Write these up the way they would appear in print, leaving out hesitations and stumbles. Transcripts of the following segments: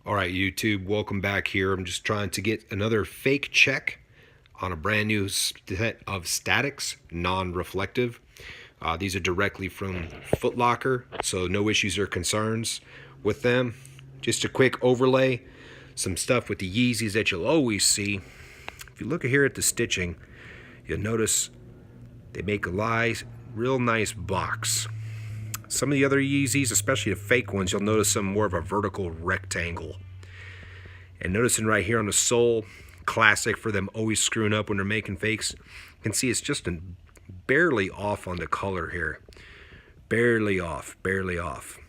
All right, YouTube, welcome back here. I'm just trying to get another fake check on a brand new set of Statics, non-reflective. These are directly from Foot Locker, so no issues or concerns with them. Just a quick overlay, some stuff with the Yeezys that you'll always see. If you look here at the stitching, you'll notice they make a real nice box. Some of the other Yeezys, especially the fake ones, you'll notice some more of a vertical rectangle. And noticing right here on the sole, classic for them always screwing up when they're making fakes. You can see it's just barely off on the color here. Barely off, barely off.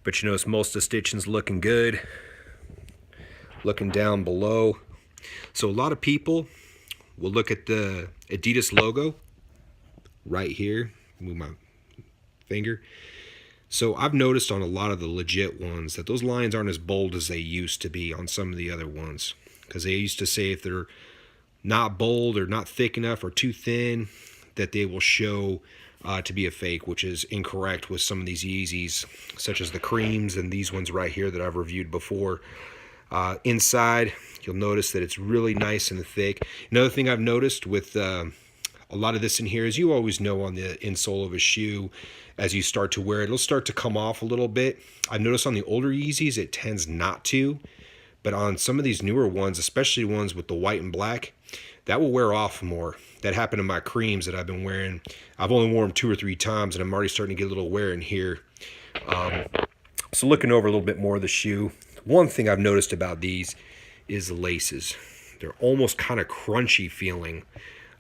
But you notice most of the stitching's looking good. Looking down below. So a lot of people will look at the Adidas logo right here. Move my finger. So I've noticed on a lot of the legit ones that those lines aren't as bold as they used to be on some of the other ones, because they used to say if they're not bold or not thick enough or too thin that they will show to be a fake, which is incorrect with some of these Yeezys, such as the creams and these ones right here that I've reviewed before. Inside, you'll notice that it's really nice and thick. Another thing I've noticed with a lot of this in here is you always know on the insole of a shoe, as you start to wear it, it'll start to come off a little bit. I've noticed on the older Yeezys, it tends not to. But on some of these newer ones, especially ones with the white and black, that will wear off more. That happened to my creams that I've been wearing. I've only worn them 2 or 3 times, and I'm already starting to get a little wear in here. So looking over a little bit more of the shoe, one thing I've noticed about these is the laces. They're almost kind of crunchy feeling.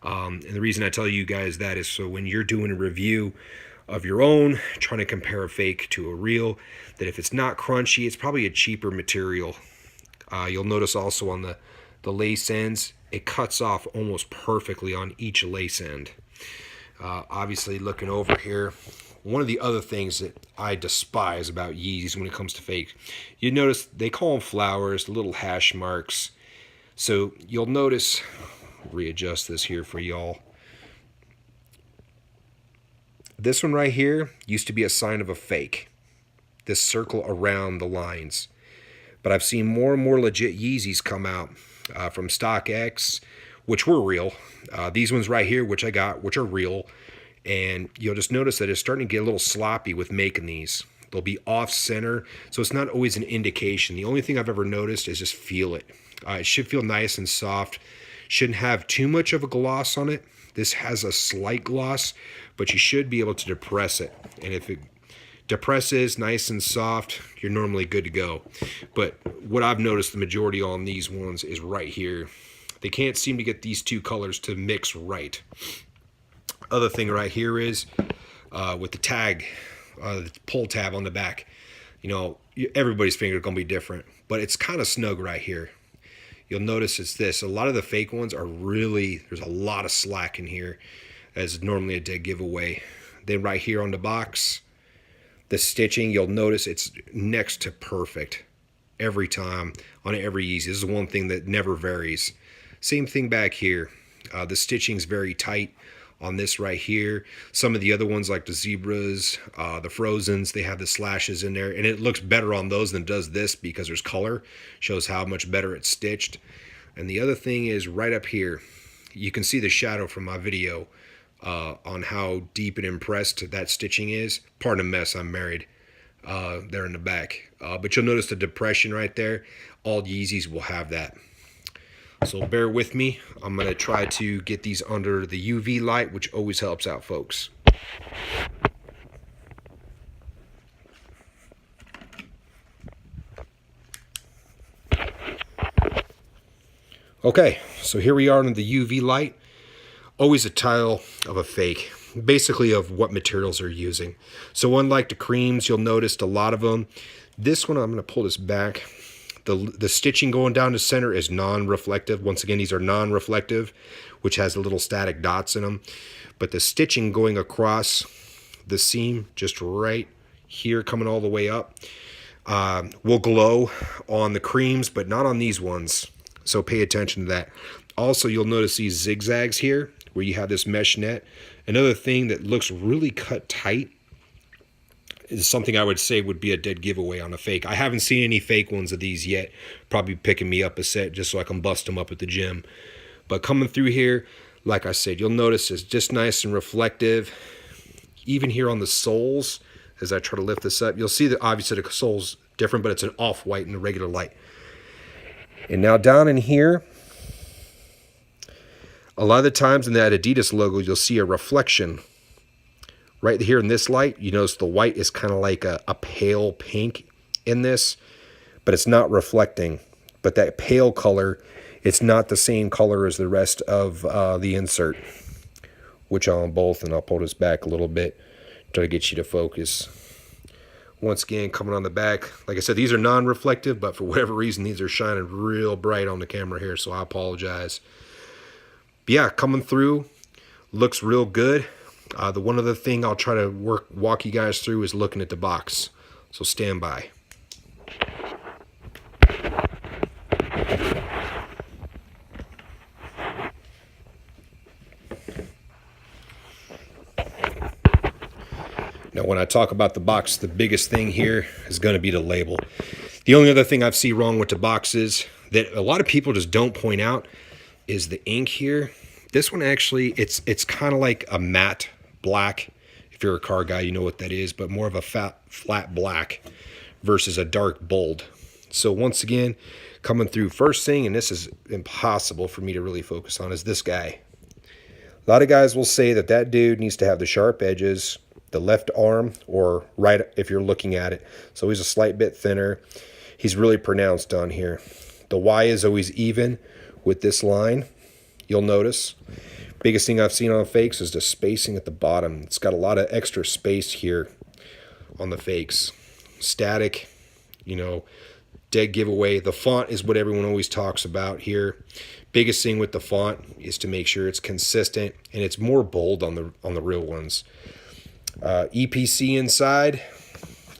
And the reason I tell you guys that is so when you're doing a review of your own, trying to compare a fake to a real, that if it's not crunchy, it's probably a cheaper material. You'll notice also on the lace ends, it cuts off almost perfectly on each lace end. Obviously, looking over here, one of the other things that I despise about Yeezys when it comes to fake, you notice they call them flowers, the little hash marks. So you'll notice, readjust this here for y'all. This one right here used to be a sign of a fake. This circle around the lines. But I've seen more and more legit Yeezys come out from StockX, which were real. These ones right here, which I got, which are real. And you'll just notice that it's starting to get a little sloppy with making these. They'll be off center, so it's not always an indication. The only thing I've ever noticed is just feel it. It should feel nice and soft. Shouldn't have too much of a gloss on it. This has a slight gloss, but you should be able to depress it. And if it depresses nice and soft, you're normally good to go. But what I've noticed the majority on these ones is right here. They can't seem to get these two colors to mix right. Other thing right here is with the tag, the pull tab on the back. You know, everybody's finger is going to be different, but it's kind of snug right here. You'll notice it's this. A lot of the fake ones are really, there's a lot of slack in here, as normally a dead giveaway. Then right here on the box, the stitching, you'll notice it's next to perfect every time on every Yeezy. This is one thing that never varies. Same thing back here. The stitching's very tight on this right here. Some of the other ones like the Zebras, the Frozens, they have the slashes in there, and it looks better on those than it does this because there's color. Shows how much better it's stitched. And the other thing is right up here, you can see the shadow from my video on how deep and impressed that stitching is. Pardon the mess, I'm married. There in the back. But you'll notice the depression right there. All Yeezys will have that. So bear with me. I'm going to try to get these under the UV light, which always helps out, folks. Okay, so here we are under the UV light. Always a tell of a fake, basically of what materials they're using. So unlike the creams, you'll notice a lot of them. This one, I'm going to pull this back. The stitching going down the center is non-reflective. Once again, these are non-reflective, which has the little static dots in them. But the stitching going across the seam, just right here, coming all the way up, will glow on the creams, but not on these ones. So pay attention to that. Also, you'll notice these zigzags here, where you have this mesh net. Another thing that looks really cut tight is something I would say would be a dead giveaway on a fake. I haven't seen any fake ones of these yet. Probably picking me up a set just so I can bust them up at the gym. But coming through here, like I said, you'll notice it's just nice and reflective. Even here on the soles, as I try to lift this up, you'll see that obviously the sole's different, but it's an off-white in the regular light. And now down in here, a lot of the times in that Adidas logo, you'll see a reflection. Right here in this light, you notice the white is kind of like a pale pink in this, but it's not reflecting. But that pale color, it's not the same color as the rest of the insert, which on both, and I'll pull this back a little bit, try to get you to focus. Once again, coming on the back, like I said, these are non-reflective, but for whatever reason, these are shining real bright on the camera here, so I apologize. But yeah, coming through, looks real good. The one other thing I'll try to walk you guys through is looking at the box. So stand by. Now, when I talk about the box, the biggest thing here is going to be the label. The only other thing I've seen wrong with the box is that a lot of people just don't point out is the ink here. This one actually, it's kind of like a matte black. If you're a car guy, you know what that is, but more of a flat black versus a dark bold. So once again, coming through, first thing, and this is impossible for me to really focus on, is this guy. A lot of guys will say that that dude needs to have the sharp edges, the left arm, or right if you're looking at it. So he's a slight bit thinner. He's really pronounced on here. The Y is always even with this line, you'll notice. Biggest thing I've seen on fakes is the spacing at the bottom. It's got a lot of extra space here on the fakes. Static, you know, dead giveaway. The font is what everyone always talks about here. Biggest thing with the font is to make sure it's consistent, and it's more bold on the real ones. EPC inside.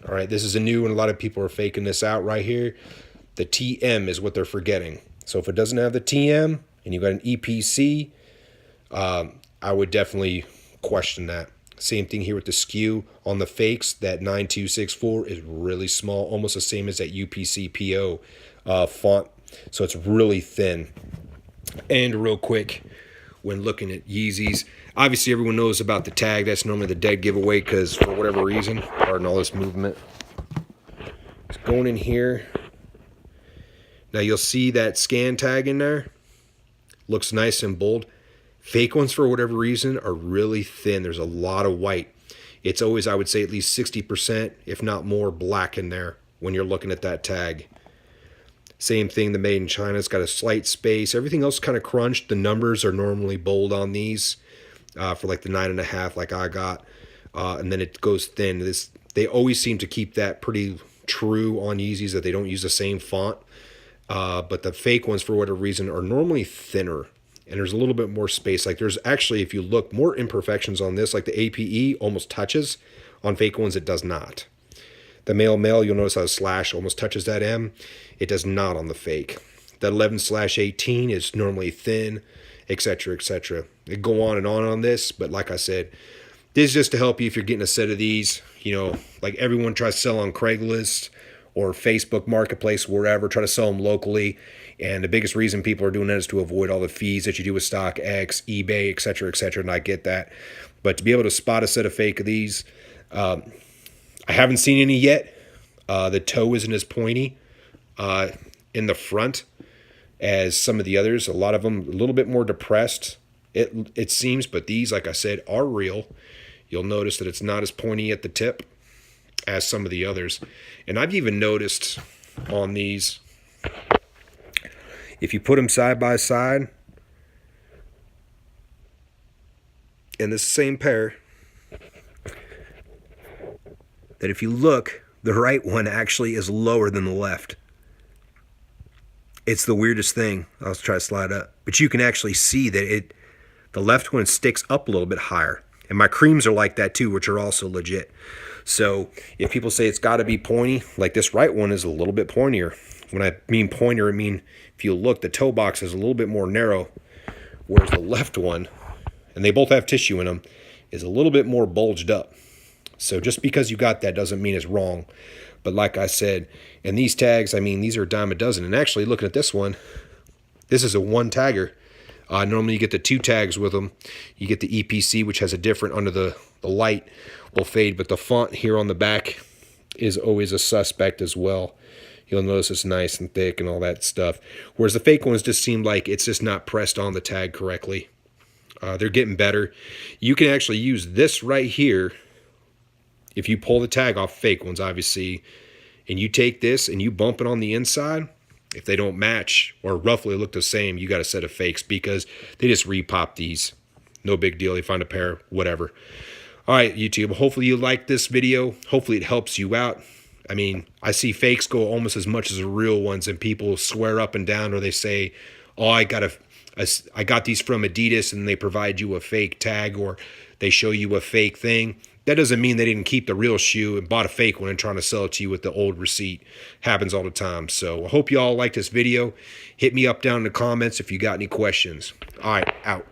All right, this is a new one. A lot of people are faking this out right here. The TM is what they're forgetting. So if it doesn't have the TM and you got an EPC, I would definitely question that. Same thing here with the skew on the fakes. That 9264 is really small, almost the same as that UPC PO font. So it's really thin. And real quick, when looking at Yeezys, obviously everyone knows about the tag. That's normally the dead giveaway because for whatever reason, pardon all this movement, it's going in here. Now you'll see that scan tag in there. Looks nice and bold. Fake ones, for whatever reason, are really thin. There's a lot of white. It's always, I would say, at least 60%, if not more, black in there when you're looking at that tag. Same thing, the Made in China's got a slight space. Everything else kind of crunched. The numbers are normally bold on these for like the 9.5 like I got. And then it goes thin. They always seem to keep that pretty true on Yeezys, that they don't use the same font. But the fake ones, for whatever reason, are normally thinner. And there's a little bit more space. Like there's actually, if you look, more imperfections on this. Like the APE almost touches. On fake ones, it does not. The male, you'll notice how the slash almost touches that M. It does not on the fake. That 11/18 is normally thin, etc., etc. They go on and on this, but like I said, this is just to help you if you're getting a set of these. You know, like everyone tries to sell on Craigslist or Facebook Marketplace, wherever, try to sell them locally. And the biggest reason people are doing that is to avoid all the fees that you do with StockX, eBay, etc., etc., and I get that. But to be able to spot a set of fake of these, I haven't seen any yet. The toe isn't as pointy in the front as some of the others. A lot of them a little bit more depressed, it seems, but these, like I said, are real. You'll notice that it's not as pointy at the tip as some of the others. And I've even noticed on these, if you put them side by side in the same pair, that if you look, the right one actually is lower than the left. It's the weirdest thing. I'll try to slide up. But you can actually see that the left one sticks up a little bit higher. And my creams are like that too, which are also legit. So if people say it's got to be pointy, like this right one is a little bit pointier. When I mean pointier, I mean if you look, the toe box is a little bit more narrow, whereas the left one, and they both have tissue in them, is a little bit more bulged up. So just because you got that doesn't mean it's wrong. But like I said, and these tags, I mean, these are a dime a dozen. And actually, looking at this one, this is a one tagger. Normally you get the 2 tags with them. You get the EPC, which has a different, under the light will fade, but the font here on the back is always a suspect as well. You'll notice it's nice and thick and all that stuff. Whereas the fake ones just seem like it's just not pressed on the tag correctly. They're getting better. You can actually use this right here. If you pull the tag off fake ones, obviously, and you take this and you bump it on the inside, if they don't match or roughly look the same, you got a set of fakes because they just repop these. No big deal. They find a pair, whatever. All right, YouTube. Hopefully you like this video. Hopefully it helps you out. I mean, I see fakes go almost as much as the real ones, and people swear up and down, or they say, "Oh, I got these from Adidas," and they provide you a fake tag, or they show you a fake thing. That doesn't mean they didn't keep the real shoe and bought a fake one and trying to sell it to you with the old receipt. Happens all the time. So I hope you all like this video. Hit me up down in the comments if you got any questions. All right, out.